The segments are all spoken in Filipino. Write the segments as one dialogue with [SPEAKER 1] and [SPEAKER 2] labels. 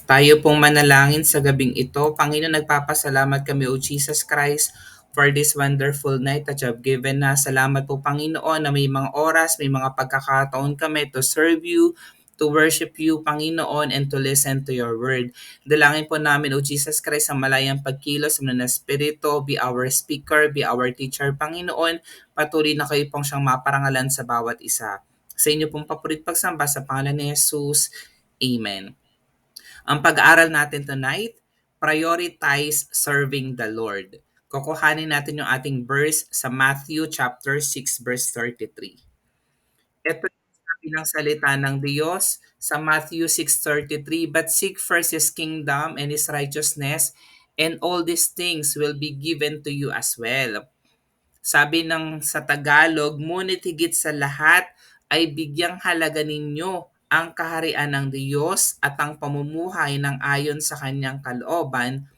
[SPEAKER 1] Tayo pong manalangin sa gabing ito. Panginoon, nagpapasalamat kami, O Jesus Christ, for this wonderful night that you have given us. Salamat po, Panginoon, na may mga oras, may mga pagkakataon kami to serve you, to worship you, Panginoon, and to listen to your word. Dalangin po namin, O Jesus Christ, ang malayang pagkilos ng Espiritu, be our speaker, be our teacher, Panginoon. Patuloy na kayo pong siyang maparangalan sa bawat isa. Sa inyo pong papurit pagsamba sa pangalan ni Jesus. Amen. Ang pag-aaral natin tonight, prioritize serving the Lord. Kukuhanin natin yung ating verse sa Matthew chapter 6 verse 33. Ito yung sabi ng salita ng Diyos sa Matthew 6:33, "But seek first His kingdom and His righteousness, and all these things will be given to you as well." Sabi ng sa Tagalog, ngunit higit sa lahat ay bigyang halaga ninyo ang kaharian ng Diyos at ang pamumuhay ng ayon sa kanyang kalooban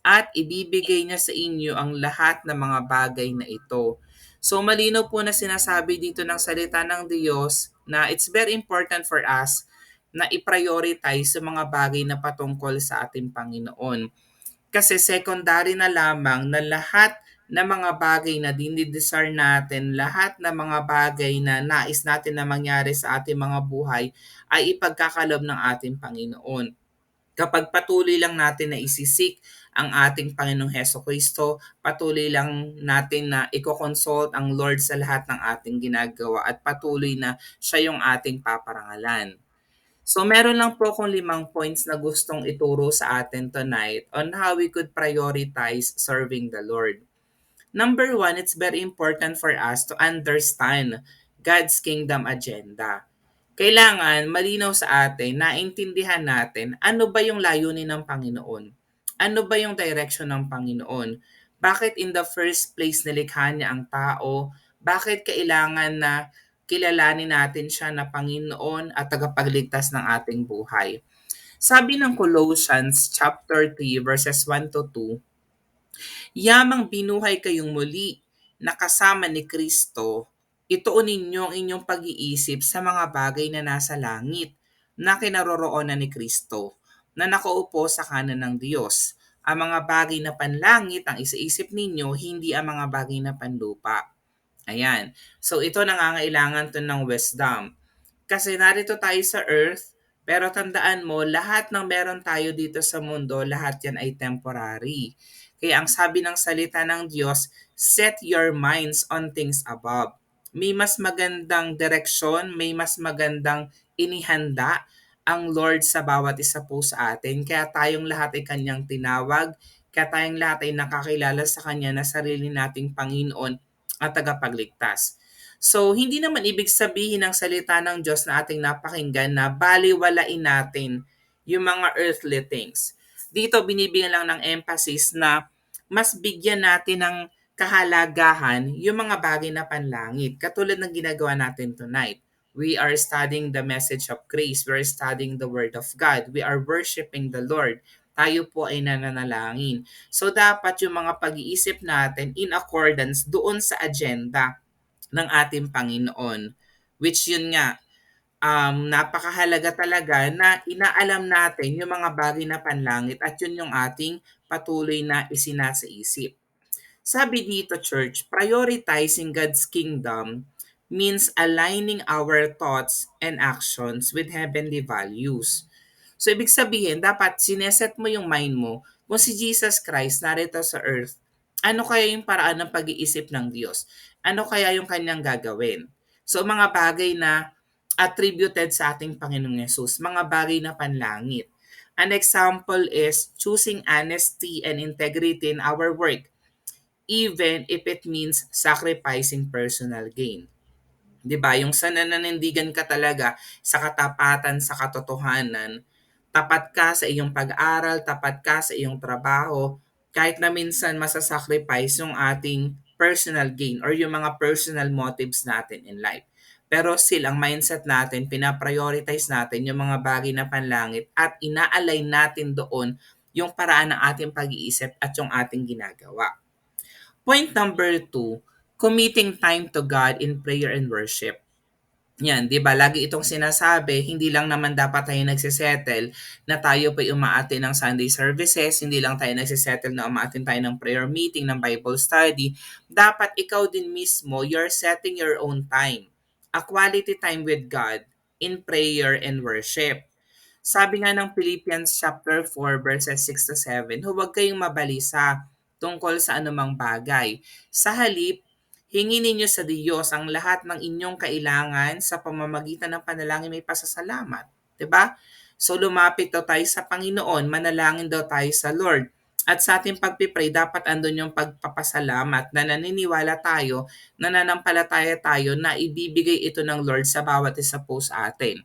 [SPEAKER 1] at ibibigay niya sa inyo ang lahat ng mga bagay na ito. So malino po na sinasabi dito ng salita ng Diyos na it's very important for us na i-prioritize sa mga bagay na patungkol sa ating Panginoon. Kasi secondary na lamang na lahat na mga bagay na dinidesire natin, lahat na mga bagay na nais natin na mangyari sa ating mga buhay ay ipagkakalob ng ating Panginoon. Kapag patuloy lang natin na isisik ang ating Panginoong Heso Kristo, patuloy lang natin na i-consult ang Lord sa lahat ng ating ginagawa at patuloy na siya yung ating paparangalan. So meron lang po akong 5 points na gustong ituro sa atin tonight on how we could prioritize serving the Lord. Number one, it's very important for us to understand God's kingdom agenda. Kailangan malinaw sa atin, naintindihan natin ano ba yung layunin ng Panginoon. Ano ba yung direction ng Panginoon? Bakit in the first place nilikha niya ang tao? Bakit kailangan na kilalanin natin siya na Panginoon at tagapagligtas ng ating buhay? Sabi ng Colossians chapter 3 verses 1 to 2, "Yamang binuhay kayong muli na kasama ni Kristo, ituon ninyo ang inyong pag-iisip sa mga bagay na nasa langit na kinaroroonan ni Kristo, na nakaupo sa kanan ng Diyos. Ang mga bagay na panlangit ang isaisip ninyo, hindi ang mga bagay na panlupa." Ayan. So ito nangangailangan to ng wisdom. Kasi narito tayo sa earth, pero tandaan mo, lahat ng meron tayo dito sa mundo, lahat yan ay temporary. Kaya ang sabi ng salita ng Diyos, set your minds on things above. May mas magandang direksyon, may mas magandang inihanda ang Lord sa bawat isa po sa atin. Kaya tayong lahat ay kanyang tinawag, kaya tayong lahat ay nakakilala sa kanya na sarili nating Panginoon at tagapagligtas. So, hindi naman ibig sabihin ng salita ng Diyos na ating napakinggan na baliwalain natin yung mga earthly things. Dito binibigyan lang ng emphasis na mas bigyan natin ng kahalagahan yung mga bagay na panlangit. Katulad ng ginagawa natin tonight. We are studying the message of grace. We are studying the Word of God. We are worshiping the Lord. Tayo po ay nananalangin. So dapat yung mga pag-iisip natin in accordance doon sa agenda ng ating Panginoon. Which yun nga, napakahalaga talaga na inaalam natin yung mga bagay na panlangit at yun yung ating patuloy na isinasaisip. Sabi dito, church, prioritizing God's kingdom means aligning our thoughts and actions with heavenly values. So, ibig sabihin, dapat sineset mo yung mind mo kung si Jesus Christ narito sa earth, ano kaya yung paraan ng pag-iisip ng Diyos? Ano kaya yung kanyang gagawin? So, mga bagay na attributed sa ating Panginoong Yesus, mga bagay na panlangit. An example is choosing honesty and integrity in our work, even if it means sacrificing personal gain. 'Di ba? Yung sa nananindigan ka talaga sa katapatan, sa katotohanan, tapat ka sa iyong pag-aral, tapat ka sa iyong trabaho, kahit na minsan masasacrifice yung ating personal gain or yung mga personal motives natin in life. Pero still, ang mindset natin, pinaprioritize natin yung mga bagay na panlangit at ina-align natin doon yung paraan ng ating pag-iisip at yung ating ginagawa. Point number 2, committing time to God in prayer and worship. Yan, 'di ba? Lagi itong sinasabi, hindi lang naman dapat tayo nagse-settle na tayo pa'y umaattend ng Sunday services, hindi lang tayo nagse-settle na umaattend tayo ng prayer meeting, ng Bible study. Dapat ikaw din mismo, you're setting your own time. A quality time with God in prayer and worship. Sabi nga ng Philippians chapter 4 verses 6-7, huwag kayong mabalisa tungkol sa anumang bagay. Sa halip, hingi ninyo sa Diyos ang lahat ng inyong kailangan sa pamamagitan ng panalangin may pasasalamat. 'Di ba? So lumapit daw tayo sa Panginoon, manalangin daw tayo sa Lord. At sa ating pagpipray, dapat andun yung pagpapasalamat na naniniwala tayo, nananampalataya tayo na ibibigay ito ng Lord sa bawat isa po sa atin.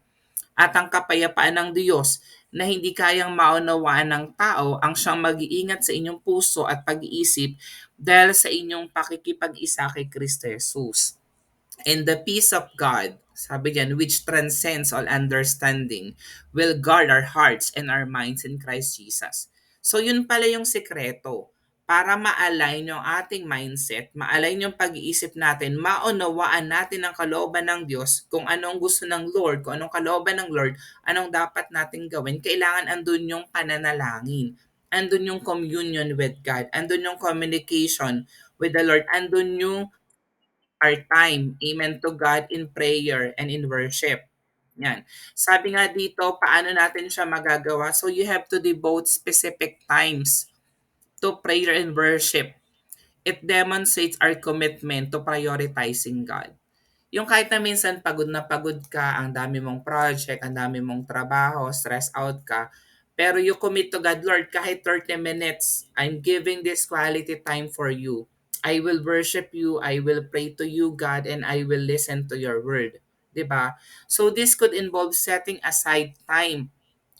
[SPEAKER 1] At ang kapayapaan ng Diyos na hindi kayang maunawaan ng tao ang siyang mag-iingat sa inyong puso at pag-iisip dahil sa inyong pakikipag-isa kay Kristo Jesus. And the peace of God, sabi diyan, which transcends all understanding, will guard our hearts and our minds in Christ Jesus. So yun pala yung sekreto para ma-align yung ating mindset, ma-align yung pag-iisip natin, maunawaan natin ang kalooban ng Diyos, kung anong gusto ng Lord, kung anong kalooban ng Lord, anong dapat nating gawin. Kailangan andun yung pananalangin, andun yung communion with God, andun yung communication with the Lord, andun yung our time, amen, to God in prayer and in worship. Yan. Sabi nga dito, paano natin siya magagawa? So you have to devote specific times to prayer and worship. It demonstrates our commitment to prioritizing God. Yung kahit na minsan pagod ka, ang dami mong project, ang dami mong trabaho, stress out ka, pero you commit to God, Lord, kahit 30 minutes, I'm giving this quality time for you. I will worship you, I will pray to you, God, and I will listen to your word. 'Di ba? So this could involve setting aside time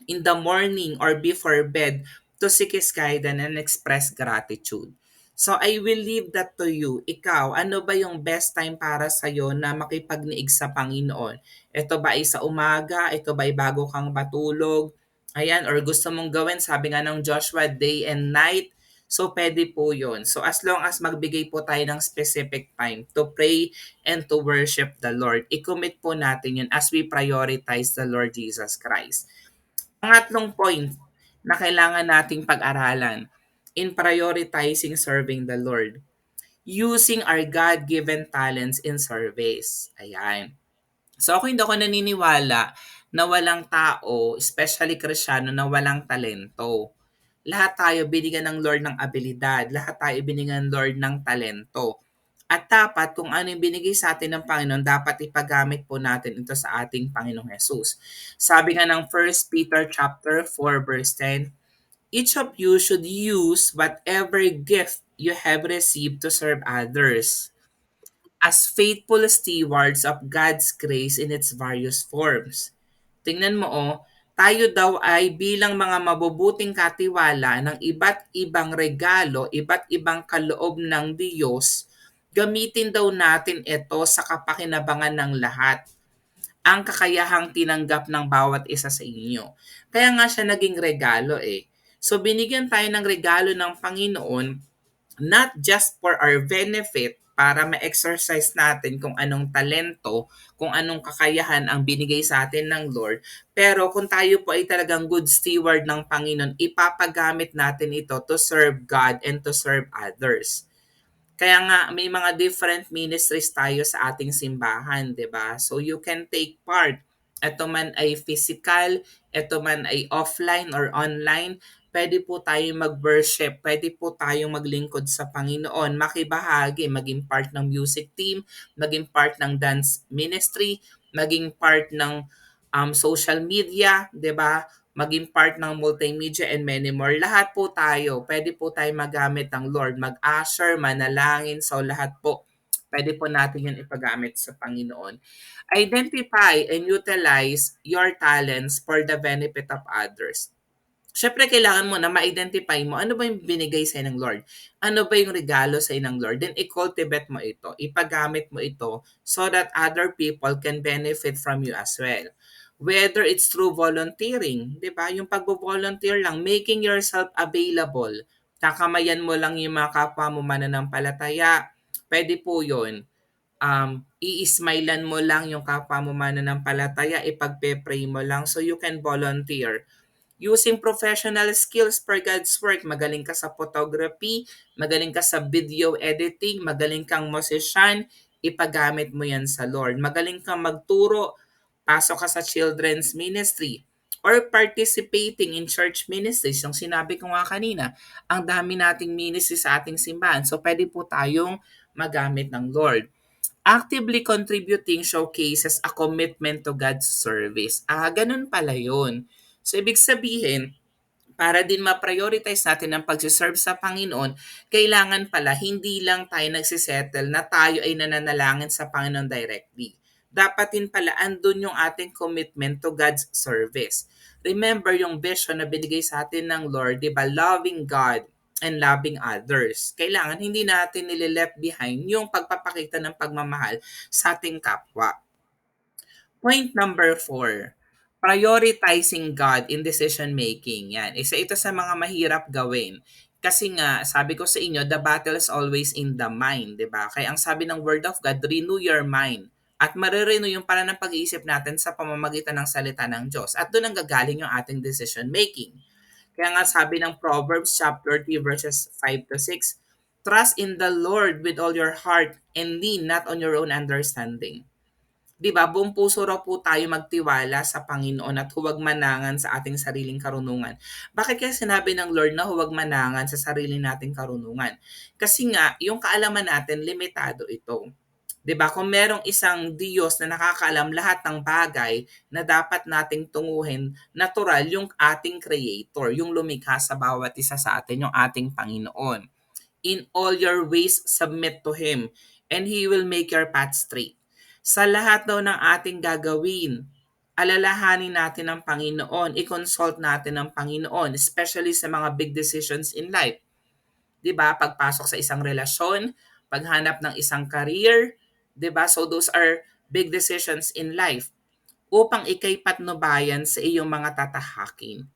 [SPEAKER 1] in the morning or before bed to seek His guidance and express gratitude. So I will leave that to you. Ikaw, ano ba yung best time para sa'yo na makipagniig sa Panginoon? Ito ba ay sa umaga? Ito ba ay bago kang matulog? Ayan, or gusto mong gawin, sabi nga ng Joshua, day and night. So, pwede po yun. So, as long as magbigay po tayo ng specific time to pray and to worship the Lord, i-commit po natin yun as we prioritize the Lord Jesus Christ. Pangatlong point na kailangan nating pag-aralan in prioritizing serving the Lord, using our God-given talents in service. Ayan. So ako hindi ako naniniwala na walang tao, especially Kristiyano, na walang talento. Lahat tayo binigyan ng Lord ng abilidad. Lahat tayo binigyan ng Lord ng talento. At dapat kung ano yung binigay sa atin ng Panginoon, dapat ipagamit po natin ito sa ating Panginoong Jesus. Sabi nga ng 1 Peter chapter 4 verse 10, each of you should use whatever gift you have received to serve others as faithful stewards of God's grace in its various forms. Tingnan mo tayo daw ay bilang mga mabubuting katiwala ng iba't ibang regalo, iba't ibang kaloob ng Diyos, gamitin daw natin ito sa kapakinabangan ng lahat, ang kakayahang tinanggap ng bawat isa sa inyo. Kaya nga siya naging regalo eh. So binigyan tayo ng regalo ng Panginoon not just for our benefit para ma-exercise natin kung anong talento, kung anong kakayahan ang binigay sa atin ng Lord. Pero kung tayo po ay talagang good steward ng Panginoon, ipapagamit natin ito to serve God and to serve others. Kaya nga may mga different ministries tayo sa ating simbahan, 'di ba? So you can take part. Ito man ay physical, ito man ay offline or online, pwede po tayong mag-worship, pwede po tayong maglingkod sa Panginoon, makibahagi, maging part ng music team, maging part ng dance ministry, maging part ng social media, 'di ba? Maging part ng multimedia and many more. Lahat po tayo, pwede po tayo magamit ng Lord, mag-usher, manalangin, so lahat po, pwede po natin yun ipagamit sa Panginoon. Identify and utilize your talents for the benefit of others. Siyempre kailangan mo na ma-identify mo ano ba yung binigay sa'yo ng Lord. Ano ba yung regalo sa'yo ng Lord. Then i-cultivate mo ito. Ipagamit mo ito so that other people can benefit from you as well. Whether it's through volunteering, di ba? Yung pagbo-volunteer lang, making yourself available. Kakamayan mo lang yung mga kapwa mo mananampalataya. Pwede po yun. i-smilean mo lang yung kapwa mo mananampalataya, ipagpe-pray mo lang so you can volunteer. Using professional skills for God's work, magaling ka sa photography, magaling ka sa video editing, magaling kang musician, ipagamit mo yan sa Lord. Magaling kang magturo, pasok ka sa children's ministry or participating in church ministries. Yung sinabi ko nga kanina, ang dami nating ministry sa ating simbahan. So pwede po tayong magamit ng Lord. Actively contributing showcases a commitment to God's service. Ganun pala yun. So, ibig sabihin, para din ma-prioritize natin ang pag-serve sa Panginoon, kailangan pala hindi lang tayo nagsisettle na tayo ay nananalangin sa Panginoon directly. Dapat din pala andun yung ating commitment to God's service. Remember yung vision na binigay sa atin ng Lord, di ba? Loving God and loving others. Kailangan hindi natin nilileft behind yung pagpapakita ng pagmamahal sa ating kapwa. Point number 4, prioritizing God in decision making. Yan, isa ito sa mga mahirap gawin. Kasi nga, sabi ko sa inyo, the battle is always in the mind, di ba? Kaya ang sabi ng Word of God, renew your mind. At marirenew yung para ng pag-iisip natin sa pamamagitan ng salita ng Diyos. At doon ang gagaling yung ating decision making. Kaya nga sabi ng Proverbs chapter 3 verses 5 to 6, trust in the Lord with all your heart and lean not on your own understanding. 'Di ba, buong puso raw po tayo magtiwala sa Panginoon at huwag manangan sa ating sariling karunungan. Bakit kaya sinabi ng Lord na huwag manangan sa sarili nating karunungan? Kasi nga, yung kaalaman natin, limitado ito. 'Di ba? Kung merong isang Diyos na nakakaalam lahat ng bagay na dapat nating tunguhin, natural yung ating creator, yung lumikha sa bawat isa sa atin, yung ating Panginoon. In all your ways, submit to Him, and He will make your path straight. Sa lahat daw ng ating gagawin, alalahanin natin ang Panginoon, i-consult natin ang Panginoon, especially sa mga big decisions in life. 'Di ba? Pagpasok sa isang relasyon, paghanap ng isang career, 'di ba? So those are big decisions in life upang ikay patnubayan sa iyong mga tatahakin.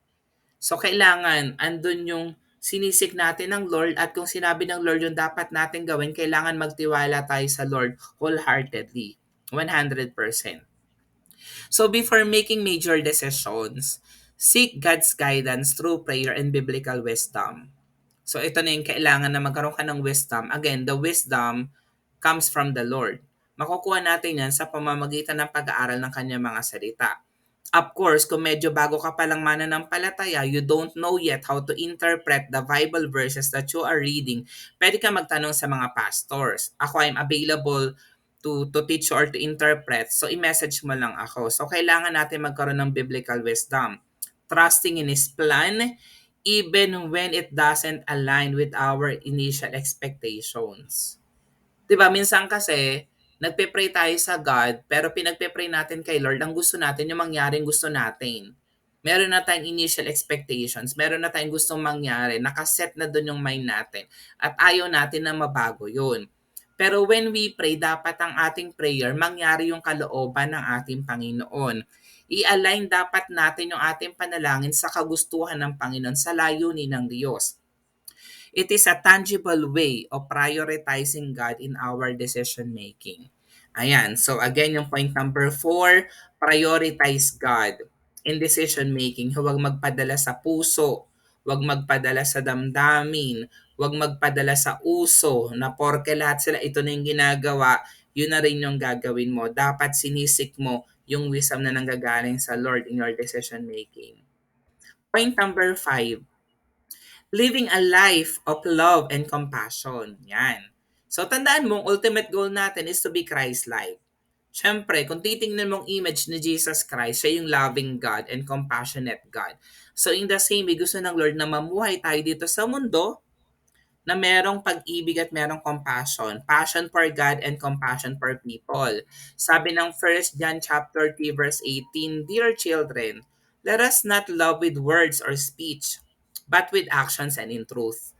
[SPEAKER 1] So kailangan andun yung sinisik natin ng Lord at kung sinabi ng Lord yung dapat natin gawin, kailangan magtiwala tayo sa Lord wholeheartedly, 100%. So before making major decisions, seek God's guidance through prayer and biblical wisdom. So ito na yung kailangan na magkaroon ka ng wisdom. Again, the wisdom comes from the Lord. Makukuha natin yan sa pamamagitan ng pag-aaral ng kanyang mga salita. Of course, kung medyo bago ka palang mananampalataya, you don't know yet how to interpret the Bible verses that you are reading, pwede ka magtanong sa mga pastors. Ako, I'm available to teach you or to interpret. So, i-message mo lang ako. So, kailangan natin magkaroon ng biblical wisdom. Trusting in His plan, even when it doesn't align with our initial expectations. 'Di ba minsan kasi nagpe-pray tayo sa God pero pinagpe-pray natin kay Lord ang gusto natin yung mangyaring gusto natin. Meron na tayong initial expectations, meron na tayong gustong mangyari, nakaset na doon yung mind natin at ayaw natin na mabago yun. Pero when we pray, dapat ang ating prayer mangyari yung kalooban ng ating Panginoon. I-align dapat natin yung ating panalangin sa kagustuhan ng Panginoon, sa layunin ng Diyos. It is a tangible way of prioritizing God in our decision making. Ayan. So again, yung point number 4, prioritize God in decision making. Huwag magpadala sa puso, huwag magpadala sa damdamin, huwag magpadala sa uso na porke lahat sila ito na yung ginagawa, yun na rin yung gagawin mo. Dapat sinisik mo yung wisdom na nanggagaling sa Lord in your decision making. Point number 5, living a life of love and compassion. Yan. So tandaan mo, ultimate goal natin is to be Christ-like. Siyempre, kung titingnan mong image ni Jesus Christ, siya yung loving God and compassionate God. So in the same way, gusto ng Lord na mamuhay tayo dito sa mundo na merong pag-ibig at merong compassion. Passion for God and compassion for people. Sabi ng 1 John chapter 3 verse 18, Dear children, let us not love with words or speech, but with actions and in truth.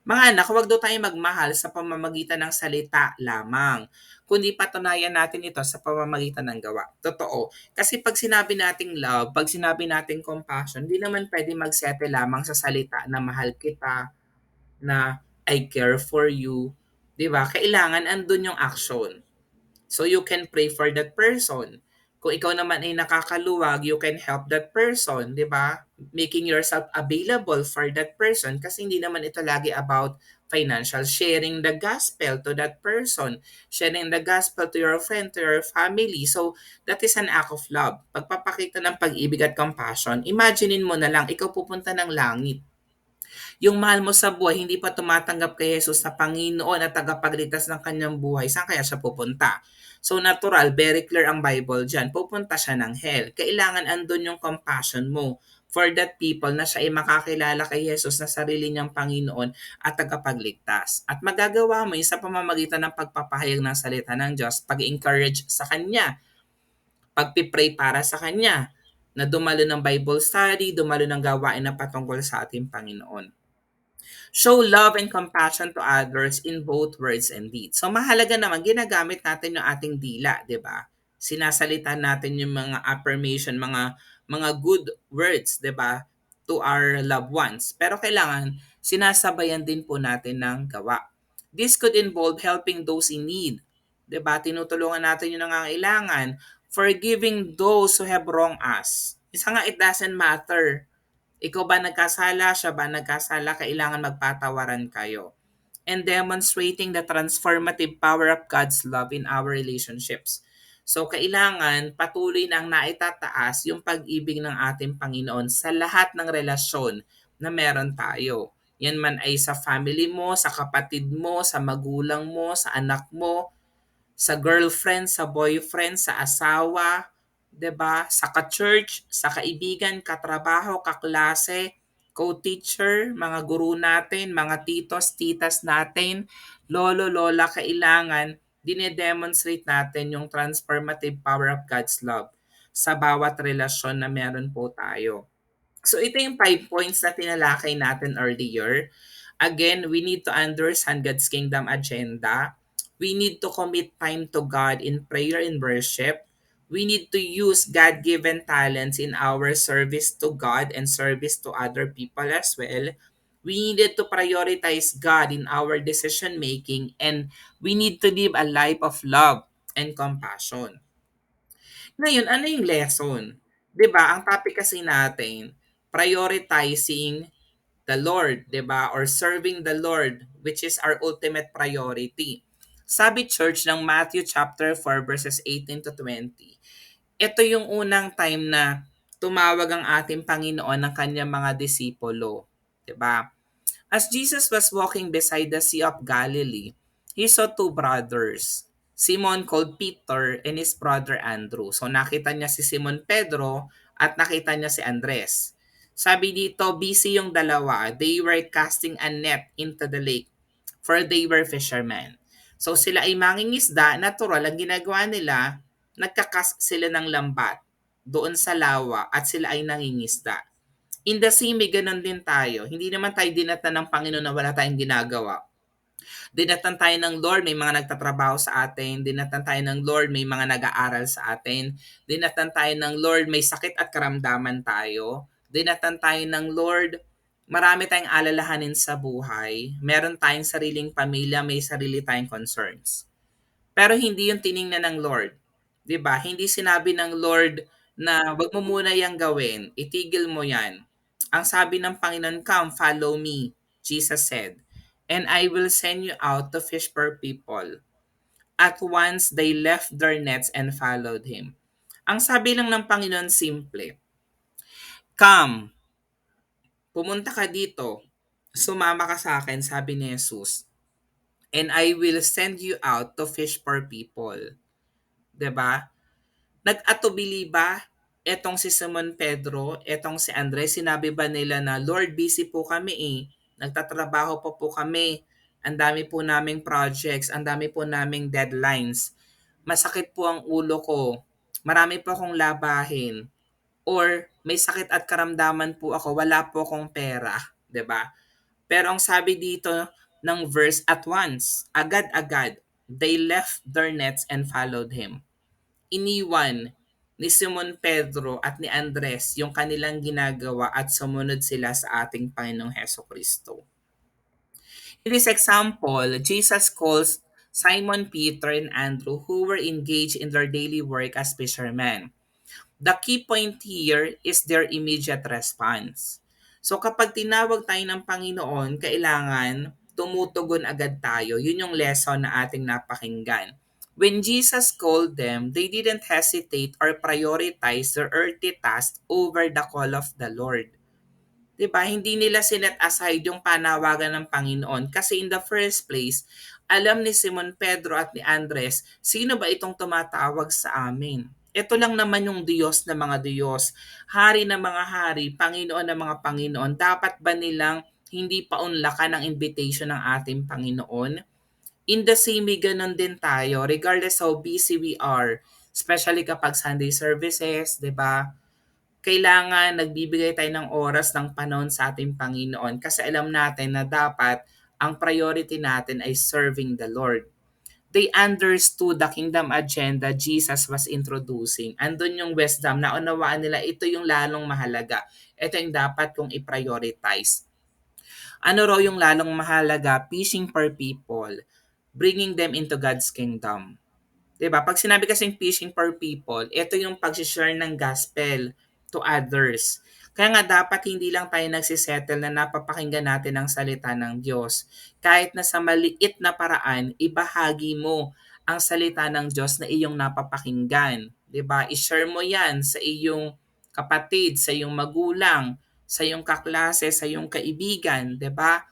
[SPEAKER 1] Mga anak, huwag daw tayo magmahal sa pamamagitan ng salita lamang, kundi patunayan natin ito sa pamamagitan ng gawa. Totoo. Kasi pag sinabi nating love, pag sinabi nating compassion, di naman pwede magsete lamang sa salita na mahal kita, na I care for you. Di ba? Kailangan andun yung action. So you can pray for that person. Kung ikaw naman ay nakakaluwag, you can help that person, di ba? Making yourself available for that person kasi hindi naman ito lagi about financial. Sharing the gospel to that person, sharing the gospel to your friend, to your family. So that is an act of love. Pagpapakita ng pag-ibig at compassion, imaginein mo na lang, ikaw pupunta ng langit. Yung mahal mo sa buhay, hindi pa tumatanggap kay Jesus na Panginoon at tagapagligtas ng kanyang buhay, saan kaya siya pupunta? So natural, very clear ang Bible dyan. Pupunta siya ng hell. Kailangan andun yung compassion mo for that people na siya ay makakilala kay Jesus na sarili niyang Panginoon at tagapagligtas. At magagawa mo yun sa pamamagitan ng pagpapahayag ng salita ng Diyos, pag-encourage sa Kanya, pagpipray para sa Kanya, na dumalo ng Bible study, dumalo ng gawain na patungkol sa ating Panginoon. Show love and compassion to others in both words and deeds. So mahalaga naman, ginagamit natin yung ating dila, di ba? Sinasalita natin yung mga affirmation, mga good words, di ba? To our loved ones. Pero kailangan, sinasabayan din po natin ng gawa. This could involve helping those in need. Di ba? Tinutulungan natin yung nangangailangan. Forgiving those who have wronged us. Isa nga, it doesn't matter ikaw ba nagkasala, siya ba nagkasala, kailangan magpatawaran kayo. And demonstrating the transformative power of God's love in our relationships. So kailangan patuloy nang naitataas yung pag-ibig ng ating Panginoon sa lahat ng relasyon na meron tayo. Yan man ay sa family mo, sa kapatid mo, sa magulang mo, sa anak mo, sa girlfriend, sa boyfriend, sa asawa, 'di ba? Sa ka-church, sa kaibigan, katrabaho, kaklase, co-teacher, mga guru natin, mga titos, titas natin, lolo, lola, kailangan dine-demonstrate natin yung transformative power of God's love sa bawat relasyon na meron po tayo. So ito yung 5 points na tinalakay natin earlier. Again, we need to understand God's kingdom agenda. We need to commit time to God in prayer and worship. We need to use God-given talents in our service to God and service to other people as well. We needed to prioritize God in our decision making, and we need to live a life of love and compassion. Ngayon, ano yung lesson? 'Di ba? Ang topic kasi natin, prioritizing the Lord, 'di ba? Or serving the Lord, which is our ultimate priority. Sabi church ng Matthew chapter 4 verses 18 to 20. Ito yung unang time na tumawag ang ating Panginoon ng kanyang mga disipulo, 'di ba? As Jesus was walking beside the Sea of Galilee, he saw two brothers, Simon called Peter and his brother Andrew. So nakita niya si Simon Pedro at nakita niya si Andres. Sabi dito, busy yung dalawa. They were casting a net into the lake, for they were fishermen. So sila ay mangingisda, natural ang ginagawa nila, nagkakas sila ng lambat doon sa lawa at sila ay nangingisda. In the same way, ganun din tayo. Hindi naman tayo dinatan ng Panginoon na wala tayong ginagawa. Dinatan tayo ng Lord, may mga nagtatrabaho sa atin. Dinatan tayo ng Lord, may mga nag-aaral sa atin. Dinatan tayo ng Lord, may sakit at karamdaman tayo. Dinatan tayo ng Lord, marami tayong alalahanin sa buhay. Meron tayong sariling pamilya, may sarili tayong concerns. Pero hindi yung tiningnan ng Lord. 'Di ba? Hindi sinabi ng Lord na wag mo muna 'yang gawin, itigil mo 'yan. Ang sabi ng Panginoon, "Come, follow me," Jesus said, "and I will send you out to fish for people." At once they left their nets and followed him. Ang sabi lang ng Panginoon simple, "Come, pumunta ka dito. Sumama ka sa akin," sabi ni Jesus, "and I will send you out to fish for people." 'Di ba? Nag-atubili ba etong si Simon Pedro, etong si Andres, sinabi ba nila na, "Lord, busy po kami eh. Nagtatrabaho pa po kami. Ang dami po naming projects, ang dami po naming deadlines. Masakit po ang ulo ko. Marami po akong labahin." Or may sakit at karamdaman po ako, wala po akong pera, 'di ba? Pero ang sabi dito ng verse, at once, agad-agad, they left their nets and followed him. Iniwan ni Simon Pedro at ni Andres yung kanilang ginagawa at sumunod sila sa ating Panginoong Heso Kristo. In this example, Jesus calls Simon Peter and Andrew, who were engaged in their daily work as fishermen. The key point here is their immediate response. So kapag tinawag tayo ng Panginoon, kailangan tumutugon agad tayo. Yun yung lesson na ating napakinggan. When Jesus called them, they didn't hesitate or prioritize their earthly task over the call of the Lord. 'Di ba? Hindi nila sinet aside yung panawagan ng Panginoon kasi in the first place, alam ni Simon Pedro at ni Andres, sino ba itong tumatawag sa amin? Ito lang naman yung Diyos na mga Diyos, Hari na mga hari, Panginoon na mga Panginoon. Dapat ba nilang hindi paunlakan ang invitation ng ating Panginoon? In the same way, ganun din tayo, regardless how busy we are, especially kapag Sunday services, di ba? Kailangan nagbibigay tayo ng oras ng panahon sa ating Panginoon kasi alam natin na dapat ang priority natin ay serving the Lord. They understood the kingdom agenda Jesus was introducing. Andun yung wisdom, naunawaan nila ito yung lalong mahalaga. Ito yung dapat kong i-prioritize. Ano raw yung lalong mahalaga? Fishing for people, bringing them into God's kingdom. 'Di ba? Pag sinabi kasing fishing for people, ito yung pag-share ng gospel to others. Kaya nga dapat hindi lang tayo nagsisettle na napapakinggan natin ang salita ng Diyos. Kahit na sa maliit na paraan, ibahagi mo ang salita ng Diyos na iyong napapakinggan. 'Di ba? I-share mo 'yan sa iyong kapatid, sa iyong magulang, sa iyong kaklase, sa iyong kaibigan, 'di ba?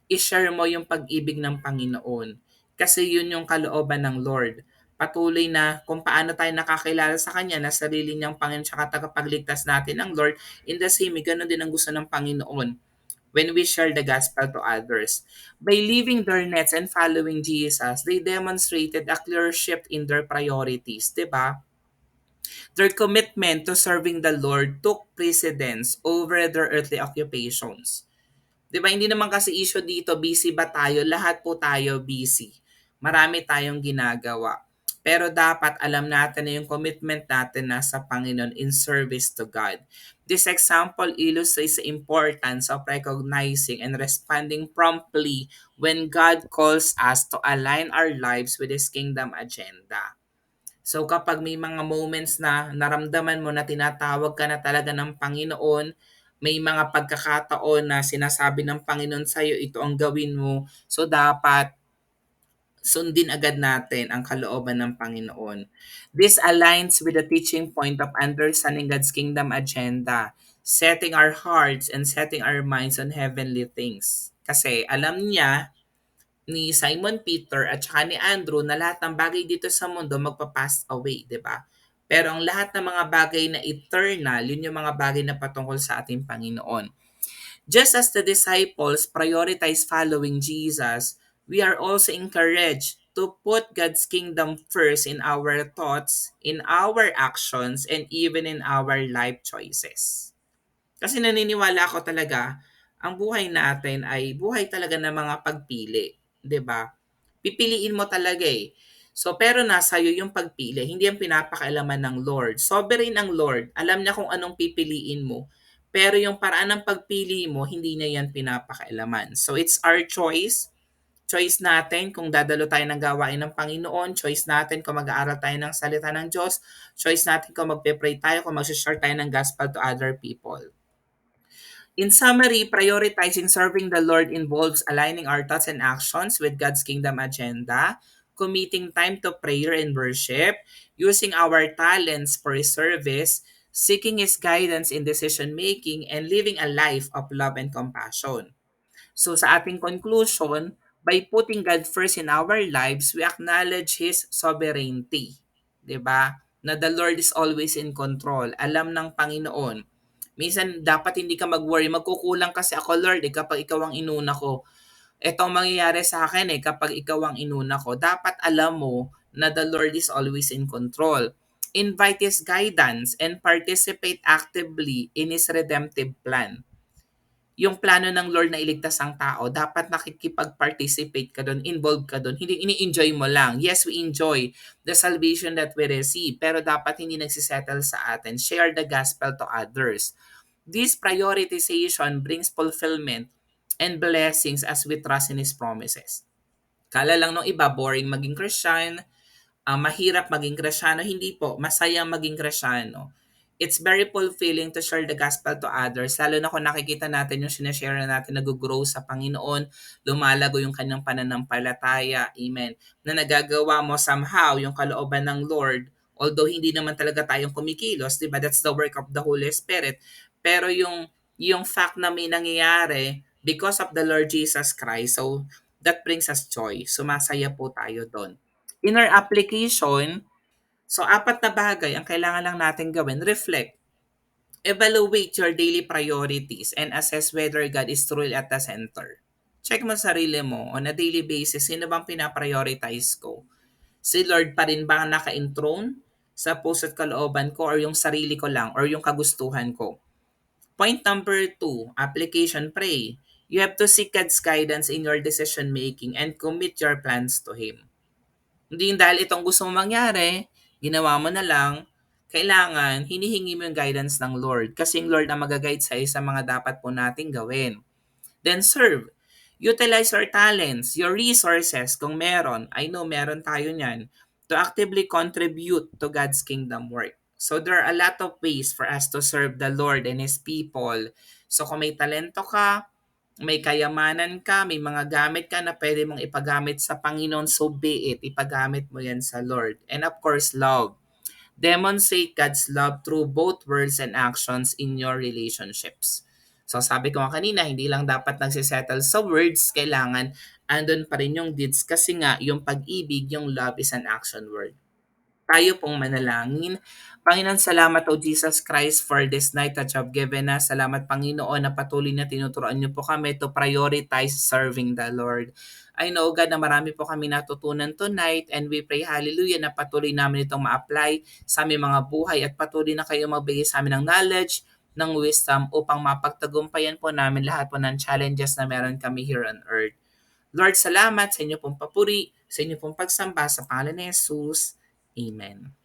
[SPEAKER 1] I-share mo yung pag-ibig ng Panginoon. Kasi yun yung kalooban ng Lord. Patuloy na kung paano tayo nakakilala sa Kanya na sarili niyang Panginoon at tagapagligtas natin ng Lord, in the same way, ganun din ang gusto ng Panginoon when we share the gospel to others. By leaving their nets and following Jesus, they demonstrated a clear shift in their priorities, di ba? Their commitment to serving the Lord took precedence over their earthly occupations. 'Di ba hindi naman kasi issue dito busy ba tayo? Lahat po tayo busy. Marami tayong ginagawa. Pero dapat alam natin na yung commitment natin nasa Panginoon in service to God. This example illustrates the importance of recognizing and responding promptly when God calls us to align our lives with His kingdom agenda. So kapag may mga moments na naramdaman mo na tinatawag ka na talaga ng Panginoon, may mga pagkakataon na sinasabi ng Panginoon sa iyo, ito ang gawin mo. So dapat sundin agad natin ang kalooban ng Panginoon. This aligns with the teaching point of understanding God's kingdom agenda, setting our hearts and setting our minds on heavenly things. Kasi alam niya ni Simon Peter at saka ni Andrew na lahat ng bagay dito sa mundo magpa-pass away, 'di ba? Pero ang lahat ng mga bagay na eternal, yun yung mga bagay na patungkol sa ating Panginoon. Just as the disciples prioritize following Jesus, we are also encouraged to put God's kingdom first in our thoughts, in our actions, and even in our life choices. Kasi naniniwala ako talaga, ang buhay natin ay buhay talaga ng mga pagpili, 'di ba? Pipiliin mo talaga eh. So pero nasa iyo yung pagpili, hindi yan pinapakailaman ng Lord. Sovereign ang Lord, alam niya kung anong pipiliin mo. Pero yung paraan ng pagpili mo, hindi niya yan pinapakailaman. So it's our choice. Choice natin kung dadalo tayo ng gawain ng Panginoon. Choice natin kung mag-aaral tayo ng salita ng Diyos. Choice natin kung magpe-pray tayo, kung mag-share tayo ng gospel to other people. In summary, prioritizing serving the Lord involves aligning our thoughts and actions with God's kingdom agenda, committing time to prayer and worship, using our talents for His service, seeking His guidance in decision making, and living a life of love and compassion. So sa ating conclusion, by putting God first in our lives, we acknowledge His sovereignty. 'Di ba? Na the Lord is always in control. Alam ng Panginoon. Minsan dapat hindi ka mag-worry. Magkukulang kasi ako, Lord, kapag ikaw ang inuna ko. Ito ang mangyayari sa akin kapag ikaw ang inuna ko. Dapat alam mo na the Lord is always in control. Invite His guidance and participate actively in His redemptive plan. Yung plano ng Lord na iligtas ang tao, dapat nakikipag-participate ka doon, involved ka doon. Hindi ini-enjoy mo lang. Yes, we enjoy the salvation that we receive, pero dapat hindi nagsisettle sa atin. Share the gospel to others. This prioritization brings fulfillment and blessings as we trust in His promises. Kala lang nung iba, boring maging Christian, mahirap maging Kristiyano. Hindi po, masayang maging Kristiyano. It's very fulfilling to share the gospel to others, lalo na kung nakikita natin yung sinashare na natin nag-grow sa Panginoon, lumalago yung kanyang pananampalataya, amen, na nagagawa mo somehow yung kalooban ng Lord, although hindi naman talaga tayong kumikilos, di ba? That's the work of the Holy Spirit. Pero yung fact na may nangyayari because of the Lord Jesus Christ, so that brings us joy. Sumasaya po tayo doon. Inner application, so apat na bagay ang kailangan lang natin gawin. Reflect, evaluate your daily priorities, and assess whether God is truly at the center. Check mo sarili mo on a daily basis, sino bang pinaprioritize ko? Si Lord pa rin ba ang naka-enthroned sa puso at kalooban ko, or yung sarili ko lang, or yung kagustuhan ko? Point number 2, application, pray. You have to seek God's guidance in your decision making and commit your plans to Him. Hindi dahil itong gusto mong mangyari, ginawa mo na lang, kailangan hinihingi mo yung guidance ng Lord, kasi yung Lord ang mag-guide sa mga dapat po nating gawin. Then serve. Utilize your talents, your resources kung meron. I know meron tayo niyan, to actively contribute to God's kingdom work. So there are a lot of ways for us to serve the Lord and His people. So kung may talento ka, may kayamanan ka, may mga gamit ka na pwede mong ipagamit sa Panginoon, so be it. Ipagamit mo yan sa Lord. And of course, love. Demonstrate God's love through both words and actions in your relationships. So sabi ko nga kanina, hindi lang dapat nagsisettle sa words, kailangan andun pa rin yung deeds, kasi nga yung pag-ibig, yung love is an action word. Tayo pong manalangin. Panginoon, salamat o Jesus Christ for this night that you have given us. Salamat Panginoon na patuloy na tinuturoan niyo po kami to prioritize serving the Lord. I know God na marami po kami natutunan tonight, and we pray hallelujah na patuloy namin itong ma-apply sa aming mga buhay, at patuloy na kayo magbigay sa amin ng knowledge, ng wisdom, upang mapagtagumpayan po namin lahat po ng challenges na meron kami here on earth. Lord, salamat sa inyo pong papuri, sa inyo pong pagsamba sa pangalan ni Jesus. Amen.